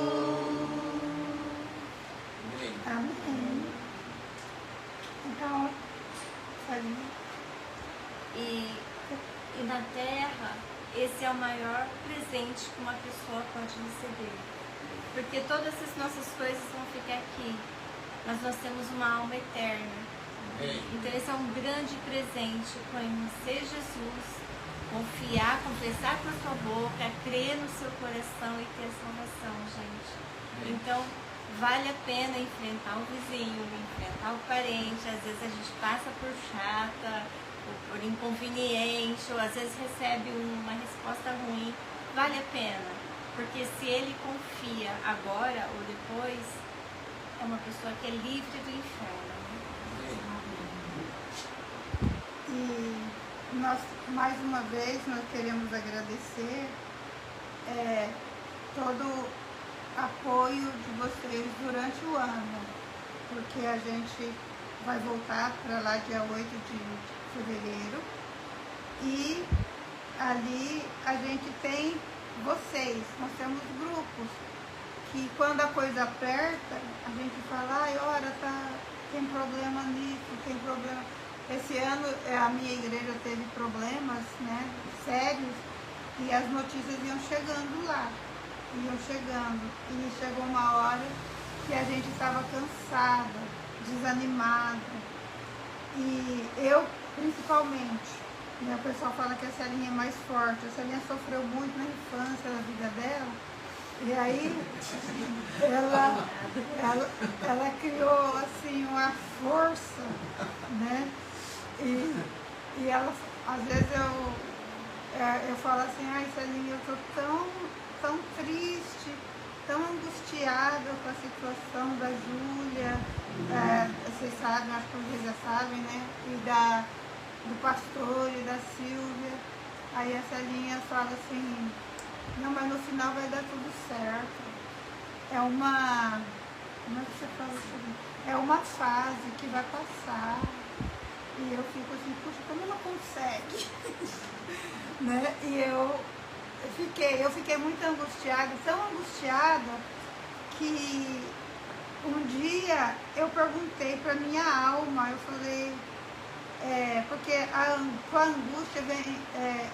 Speaker 2: Amém. Então, sabe?
Speaker 4: E na Terra, esse é o maior presente que uma pessoa pode receber. Porque todas as nossas coisas vão ficar aqui, mas nós temos uma alma eterna. Então esse é um grande presente, conhecer Jesus, confiar, confessar com a sua boca, crer no seu coração e ter salvação, gente. Então vale a pena enfrentar o vizinho, enfrentar o parente. Às vezes a gente passa por chata, ou por inconveniente, ou às vezes recebe uma resposta ruim. Vale a pena, porque se ele confia agora ou depois, é uma pessoa que é livre do inferno.
Speaker 2: E nós, mais uma vez, nós queremos agradecer todo o apoio de vocês durante o ano, porque a gente vai voltar para lá dia 8 de fevereiro e ali a gente tem vocês, nós temos grupos que quando a coisa aperta, a gente fala, ai, ora, tem problema nisso, tem problema. Esse ano a minha igreja teve problemas, né, sérios, e as notícias iam chegando lá, e chegou uma hora que a gente estava cansada, desanimada, e eu principalmente, né, o pessoal fala que a Celinha é mais forte, a Celinha sofreu muito na infância, na vida dela, e aí ela criou assim uma força, né? E ela, às vezes eu falo assim, ai Celinha, eu tô tão triste, tão angustiada com a situação da Júlia, vocês sabem, acho que vocês já sabem, né? E do pastor e da Silvia. Aí a Celinha fala assim, não, mas no final vai dar tudo certo. Como é que você fala assim? É uma fase que vai passar. E eu fico assim, puxa, como ela consegue? Né? E eu fiquei muito angustiada, tão angustiada, que um dia eu perguntei para minha alma, eu falei, porque com a angústia vem,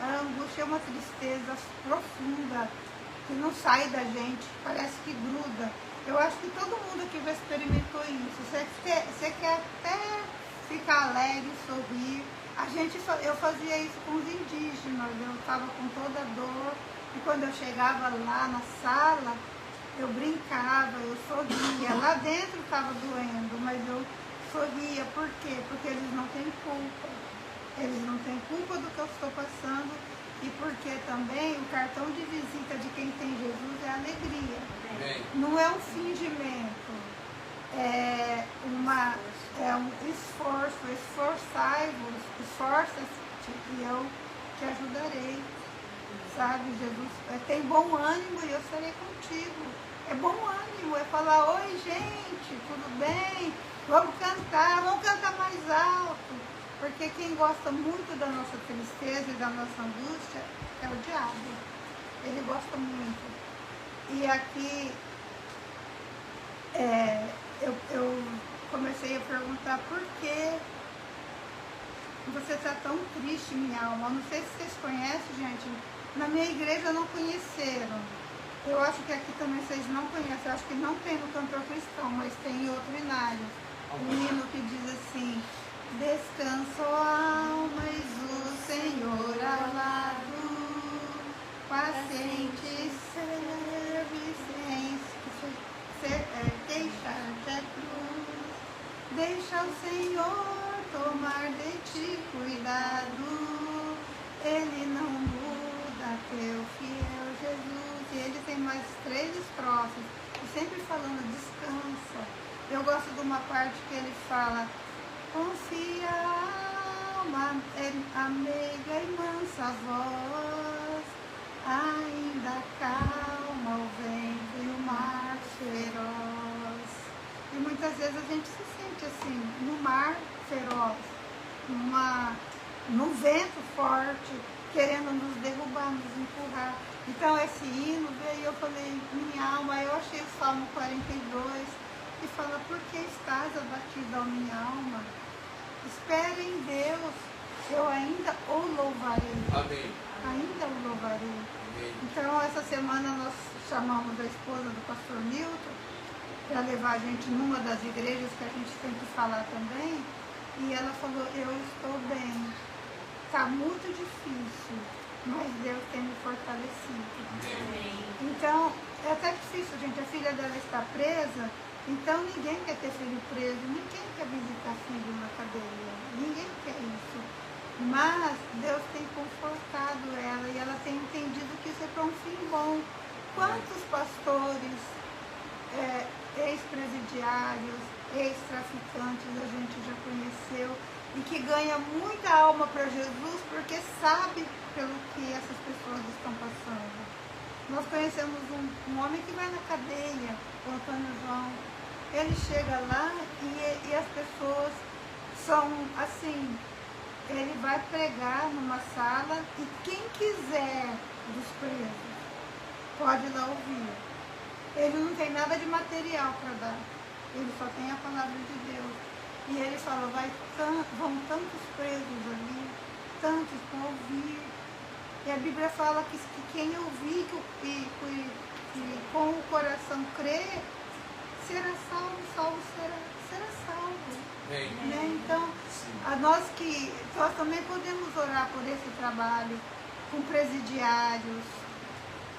Speaker 2: a angústia é uma tristeza profunda, que não sai da gente, parece que gruda. Eu acho que todo mundo aqui já experimentou isso. Você quer até ficar alegre, sorrir. Eu fazia isso com os indígenas, eu estava com toda a dor, e quando eu chegava lá na sala, eu brincava, eu sorria. Lá dentro estava doendo, mas eu sorria. Por quê? Porque eles não têm culpa. Eles não têm culpa do que eu estou passando, e porque também o cartão de visita de quem tem Jesus é alegria. Não é um fingimento, é um esforço. Esforçai-vos, esforça-te e eu te ajudarei. Sabe, Jesus tem bom ânimo e eu serei contigo. É bom ânimo, é falar, oi gente, tudo bem? Vamos cantar mais alto. Porque quem gosta muito da nossa tristeza e da nossa angústia é o diabo. Ele gosta muito. E aqui eu comecei a perguntar por que você está tão triste, minha alma. Não sei se vocês conhecem, gente. Na minha igreja não conheceram. Eu acho que aqui também vocês não conhecem, eu acho que não tem no cantor cristão, mas tem em outro hinário. Um hino que diz assim: descansa, ó almas, o Senhor ao lado, paciente serve sem queixar-te a cruz. Deixa o Senhor tomar de ti cuidado, Ele não muda, teu fiel Jesus. E ele tem mais 3 estrofes, e sempre falando descansa. Eu gosto de uma parte que ele fala: confia a alma, a meiga e mansa voz, ainda calma o vento e o mar feroz. E muitas vezes a gente se sente assim, no mar feroz, num vento forte, querendo nos derrubar, nos empurrar. Então esse hino veio e eu falei, minha alma, eu achei o Salmo 42, que fala: por que estás abatida, ó minha alma? Espere em Deus, eu ainda o louvarei.
Speaker 1: Amém.
Speaker 2: Ainda o louvarei.
Speaker 1: Amém.
Speaker 2: Então essa semana nós chamamos a esposa do pastor Milton para levar a gente numa das igrejas que a gente tem que falar também. E ela falou: eu estou bem. Está muito difícil, mas Deus tem me fortalecido.
Speaker 1: Amém.
Speaker 2: Então, é até difícil, gente. A filha dela está presa, então ninguém quer ter filho preso, ninguém quer visitar filho na cadeia, ninguém quer isso. Mas Deus tem confortado ela e ela tem entendido que isso é para um fim bom. Quantos pastores, ex-presidiários, ex-traficantes a gente já conheceu e que ganha muita alma para Jesus porque sabe pelo que essas pessoas estão passando. Nós conhecemos um homem que vai na cadeia, o Antônio João. Ele chega lá e as pessoas são assim, ele vai pregar numa sala e quem quiser dos presos pode ir lá ouvir. Ele não tem nada de material para dar, ele só tem a palavra de Deus. E ele fala: vão tantos presos ali, tantos para ouvir. E a Bíblia fala que quem ouvir e com o coração crer, será salvo, será salvo. Né? Então, nós também podemos orar por esse trabalho com presidiários,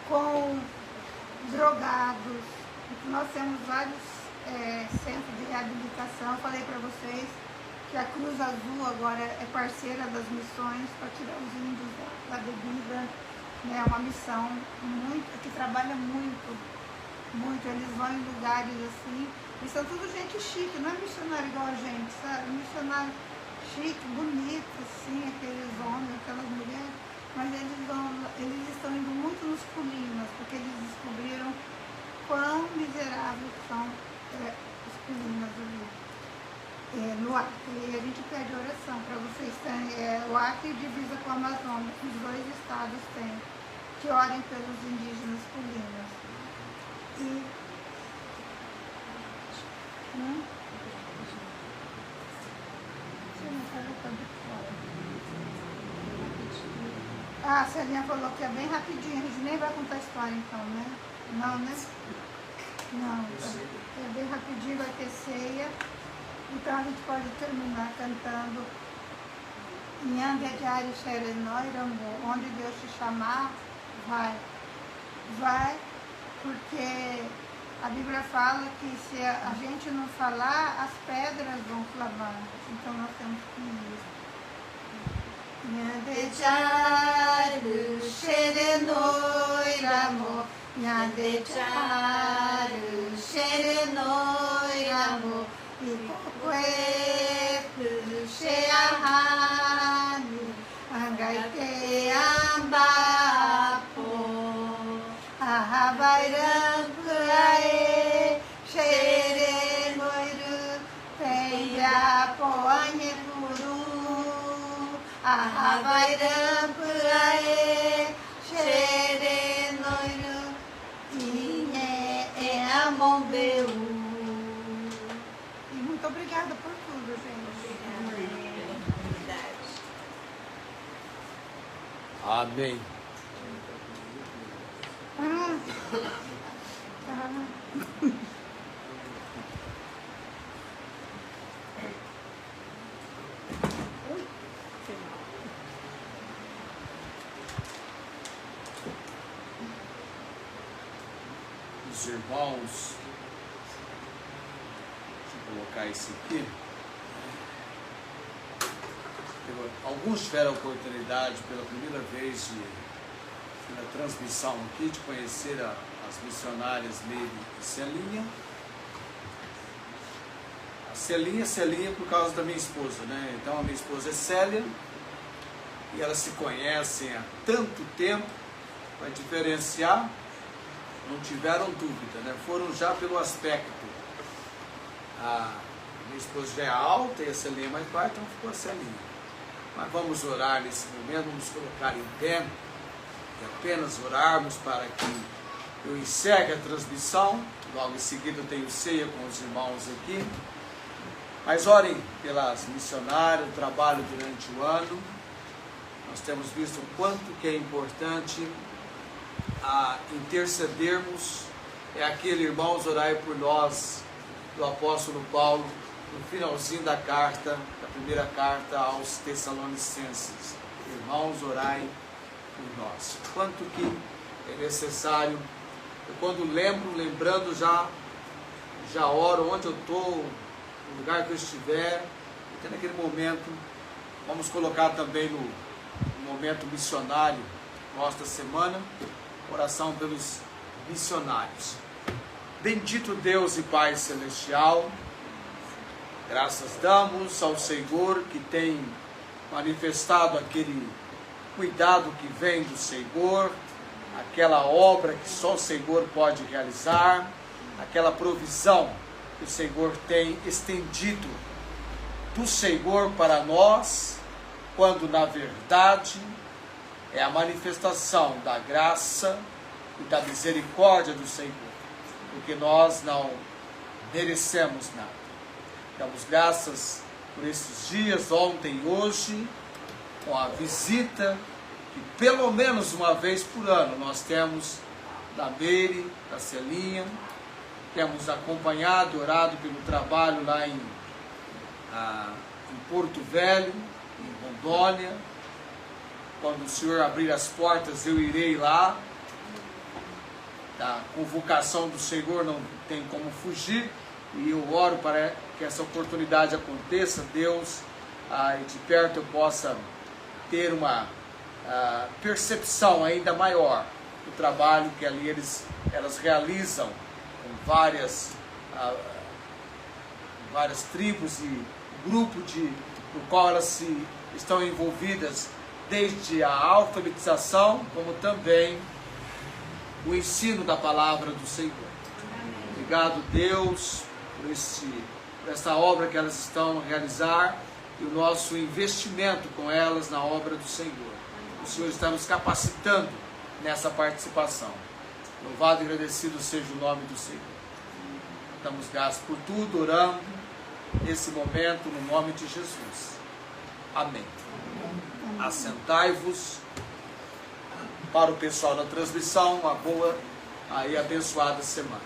Speaker 2: com drogados. Nós temos vários centros de reabilitação. Eu falei para vocês que a Cruz Azul agora é parceira das missões para tirar os índios da bebida. É uma missão que trabalha muito. Eles vão em lugares assim, e são tudo gente chique, não é missionário igual a gente, sabe? Missionário chique, bonito, assim, aqueles homens, aquelas mulheres, mas eles estão indo muito nos colinas, porque eles descobriram quão miseráveis são os colinas ali, no Acre. E a gente pede oração para vocês. O Acre divisa com o Amazonas, os 2 estados têm, que orem pelos indígenas colinas. E a Celinha falou que é bem rapidinho, a gente nem vai contar a história então, né? Não, né? Não, é bem rapidinho, vai ter ceia. Então a gente pode terminar cantando Nhanguejari Xerenó Irambu. Onde Deus te chamar, vai. Vai, porque a Bíblia fala que se a gente não falar, as pedras vão clamar. Então nós temos que ir.
Speaker 3: Nhanguejari Xerenó Irambu. Nhanguejari Xerenó Irambu. Ikokuepu Xeahani Angaite Ambapo Ahavairampu Ae Xerenoiru Penyapo Anhepuru Ahavairampu Ae Xerenoiru Inhe Eamombeu. Muito obrigada por tudo, gente.
Speaker 4: Obrigada pela oportunidade.
Speaker 1: Amém.
Speaker 2: Ah, tá.
Speaker 1: Os irmãos, deixa eu colocar isso aqui. Alguns tiveram a oportunidade pela primeira vez na transmissão aqui de conhecer as missionárias Leire e Celinha. A Celinha por causa da minha esposa, né? Então a minha esposa é Célia e elas se conhecem há tanto tempo, vai diferenciar, não tiveram dúvida, né? Foram já pelo aspecto. A minha esposa já é alta e a Celinha é mais baixa, então ficou a Celinha. Mas vamos orar nesse momento, vamos colocar em pé e apenas orarmos para que eu encerre a transmissão. Logo em seguida eu tenho ceia com os irmãos aqui. Mas orem pelas missionárias, o trabalho durante o ano. Nós temos visto o quanto que é importante intercedermos. É aquele, irmãos, orai por nós, do apóstolo Paulo, no finalzinho da carta, da primeira carta aos Tessalonicenses. Irmãos, orai por nós. Quanto que é necessário. Eu quando lembrando já oro onde eu estou, no lugar que eu estiver, até naquele momento. Vamos colocar também no momento missionário nossa semana, oração pelos missionários. Bendito Deus e Pai Celestial, graças damos ao Senhor que tem manifestado aquele cuidado que vem do Senhor, aquela obra que só o Senhor pode realizar, aquela provisão que o Senhor tem estendido do Senhor para nós, quando na verdade é a manifestação da graça e da misericórdia do Senhor, porque nós não merecemos nada. Damos graças por esses dias, ontem e hoje, com a visita que pelo menos uma vez por ano nós temos da Meire, da Celinha, temos acompanhado e orado pelo trabalho lá em Porto Velho, em Rondônia. Quando o Senhor abrir as portas, eu irei lá. Da convocação do Senhor não tem como fugir, e eu oro para que essa oportunidade aconteça, Deus, e de perto eu possa ter uma percepção ainda maior do trabalho que ali elas realizam com várias tribos e grupo no qual elas estão envolvidas, desde a alfabetização, como também o ensino da palavra do Senhor. Obrigado, Deus, por essa obra que elas estão a realizar e o nosso investimento com elas na obra do Senhor. O Senhor está nos capacitando nessa participação. Louvado e agradecido seja o nome do Senhor. Damos graças por tudo, orando nesse momento, no nome de Jesus. Amém. Assentai-vos. Para o pessoal da transmissão, uma boa e abençoada semana.